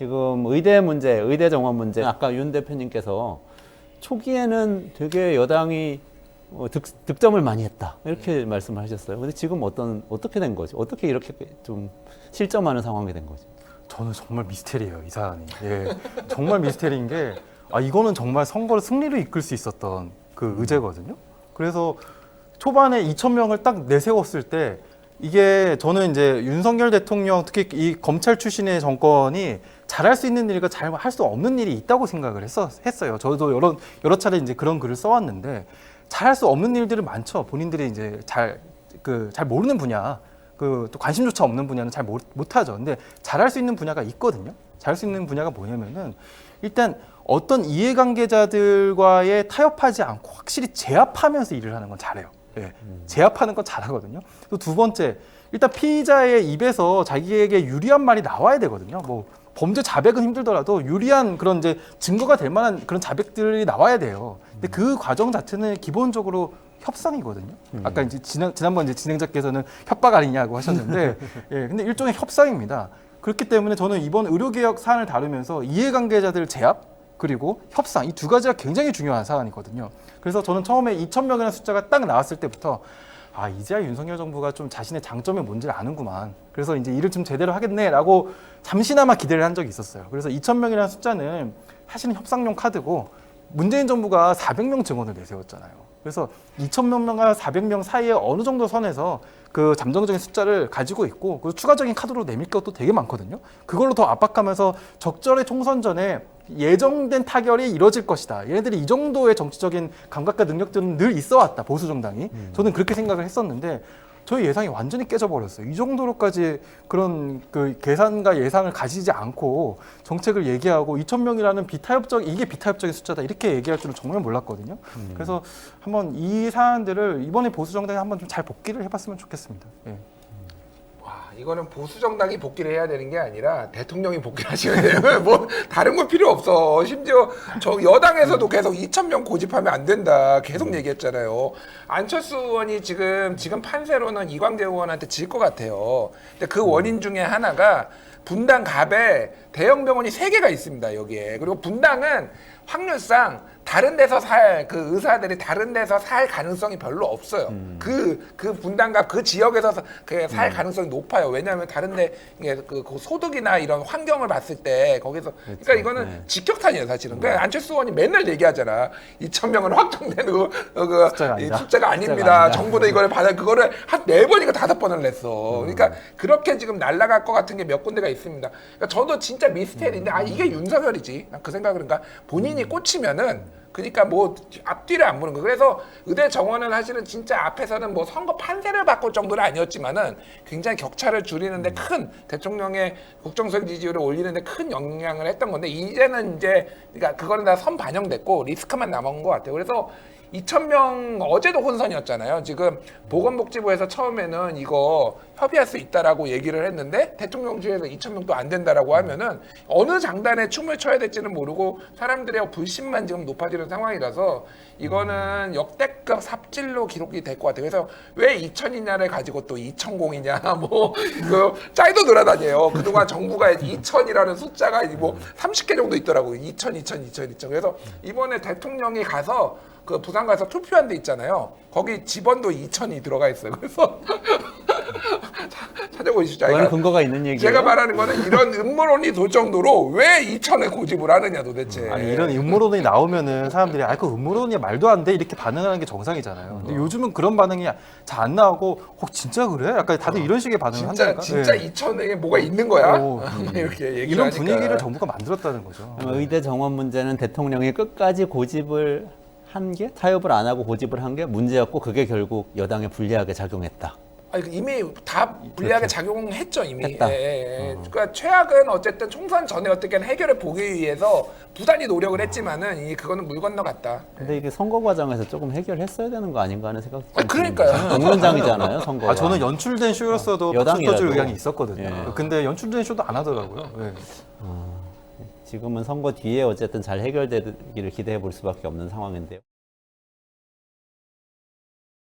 지금 의대 문제, 의대 정원 문제, 아까 윤 대표님께서 초기에는 되게 여당이 득점을 많이 했다 이렇게 말씀을 하셨어요. 근데 지금 어떻게 된 거죠? 어떻게 이렇게 좀 실점하는 상황이 된 거죠? 저는 정말 미스테리예요, 이 사안이. 예, 정말 미스테리인 게 이거는 정말 선거를 승리로 이끌 수 있었던 그 의제거든요. 그래서 초반에 2,000명을 딱 내세웠을 때 이게 저는 이제 윤석열 대통령 특히 이 검찰 출신의 정권이 잘할 수 있는 일과 잘 할 수 없는 일이 있다고 생각을 했어요. 저도 여러 차례 이제 그런 글을 써왔는데 잘할 수 없는 일들은 많죠. 본인들이 이제 잘 모르는 분야, 또 관심조차 없는 분야는 잘 못하죠. 근데 잘할 수 있는 분야가 있거든요. 잘할 수 있는 분야가 뭐냐면은 일단 어떤 이해관계자들과의 타협하지 않고 확실히 제압하면서 일을 하는 건 잘해요. 예, 제압하는 건 잘하거든요. 또 두 번째, 일단 피의자의 입에서 자기에게 유리한 말이 나와야 되거든요. 뭐 범죄 자백은 힘들더라도 유리한 그런 이제 증거가 될 만한 그런 자백들이 나와야 돼요. 근데 그 과정 자체는 기본적으로 협상이거든요. 아까 이제 지난번 이제 진행자께서는 협박 아니냐고 하셨는데, 예, 근데 일종의 협상입니다. 그렇기 때문에 저는 이번 의료개혁 사안을 다루면서 이해관계자들 제압 그리고 협상 이 두 가지가 굉장히 중요한 사안이거든요. 그래서 저는 처음에 2,000명이라는 숫자가 딱 나왔을 때부터 이제야 윤석열 정부가 좀 자신의 장점이 뭔지를 아는구만. 그래서 이제 일을 좀 제대로 하겠네라고 잠시나마 기대를 한 적이 있었어요. 그래서 2,000명이라는 숫자는 사실은 협상용 카드고 문재인 정부가 400명 증원을 내세웠잖아요. 그래서 2,000명과 400명 사이에 어느 정도 선에서 그 잠정적인 숫자를 가지고 있고 그 추가적인 카드로 내밀 것도 되게 많거든요. 그걸로 더 압박하면서 적절히 총선 전에 예정된 타결이 이뤄질 것이다. 얘네들이 이 정도의 정치적인 감각과 능력들은 늘 있어 왔다. 보수 정당이. 저는 그렇게 생각을 했었는데 저희 예상이 완전히 깨져버렸어요. 이 정도로까지 그런 그 계산과 예상을 가지지 않고 정책을 얘기하고 2,000명이라는 이게 비타협적인 숫자다. 이렇게 얘기할 줄은 정말 몰랐거든요. 그래서 한번 이 사안들을 이번에 보수 정당이 한번 좀 잘 복기를 해봤으면 좋겠습니다. 예. 이거는 보수 정당이 복귀를 해야 되는 게 아니라 대통령이 복귀를 하셔야 돼요. 뭐 다른 거 필요 없어. 심지어 저 여당에서도 계속 2,000명 고집하면 안 된다. 계속 얘기했잖아요. 안철수 의원이 지금 판세로는 이광재 의원한테 질 것 같아요. 근데 그 원인 중에 하나가 분당 갑에 대형 병원이 3개가 있습니다. 여기에. 그리고 분당은 확률상 다른 데서 살 그 의사들이 다른 데서 살 가능성이 별로 없어요. 그 분당과 그 지역에서 살 가능성이 높아요. 왜냐하면 다른데 그 소득이나 이런 환경을 봤을 때 거기서 그러니까 이거는 직격탄이에요, 사실은. 그러니까 안철수 의원이 맨날 얘기하잖아. 2,000명은 확정된 숫자가 아닙니다. 정부도 이걸 그거를 한 4번인가 5번을 냈어. 그러니까 그렇게 지금 날아갈 것 같은 게 몇 군데가 있습니다. 그러니까 저도 진짜 미스테리인데 이게 윤석열이지. 난 그 생각을 그러니까 본인이 꽂히면은. 그러니까 뭐 앞뒤를 안 보는 거. 그래서 의대 정원은 사실은 진짜 앞에서는 뭐 선거 판세를 바꿀 정도는 아니었지만은 굉장히 격차를 줄이는데 큰 대통령의 국정수행 지지율을 올리는데 큰 영향을 했던 건데 이제는 이제 그러니까 그거는 다 선 반영됐고 리스크만 남은 것 같아요. 그래서 2,000명 어제도 혼선이었잖아요. 지금 보건복지부에서 처음에는 이거 협의할 수 있다라고 얘기를 했는데 대통령실에서 2,000명도 안 된다라고 하면은 어느 장단에 춤을 춰야 될지는 모르고 사람들의 불신만 지금 높아지는 상황이라서 이거는 역대급 삽질로 기록이 될 것 같아요. 그래서 왜 2,000이냐를 가지고 또 2,000이냐 뭐 그 짤도 돌아다녀요. 그동안 정부가 2,000이라는 숫자가 뭐 30개 정도 있더라고요. 2,000. 그래서 이번에 대통령이 가서 그 부산 가서 투표한 데 있잖아요. 거기 지번도 2,000이 들어가 있어요. 그래서 찾아보시죠. 그건 근거가 있는 얘기예요. 제가 말하는 거는 이런 음모론이 돌 정도로 왜 2,000에 고집을 하느냐 도대체. 이런 음모론이 나오면은 사람들이 그 음모론이 말도 안 돼 이렇게 반응하는 게 정상이잖아요. 근데 요즘은 그런 반응이 잘 안 나오고 진짜 그래? 약간 다들 이런 식의 반응을 한다니까. 진짜 2,000에 뭐가 있는 거야? 이렇게 얘기를 이런 하니까. 분위기를 정부가 만들었다는 거죠. 의대 정원 문제는 대통령이 끝까지 고집을 한 게 타협을 안 하고 고집을 한 게 문제였고 그게 결국 여당에 불리하게 작용했다. 이미 다 불리하게 작용했죠 이미. 했다. 그러니까 최악은 어쨌든 총선 전에 어떻게든 해결을 보기 위해서 부단히 노력을 했지만은 그거는 물 건너갔다. 근데 이게 선거 과정에서 조금 해결했어야 되는 거 아닌가 하는 생각도 좀 그러니까요. 듭니다. 공론장이잖아요, 선거가. 저는 연출된 쇼였어도 여당이라도. 박수 쳐줄 의향이 있었거든요. 예. 근데 연출된 쇼도 안 하더라고요. 예. 지금은 선거 뒤에 어쨌든 잘 해결되기를 기대해 볼 수밖에 없는 상황인데요.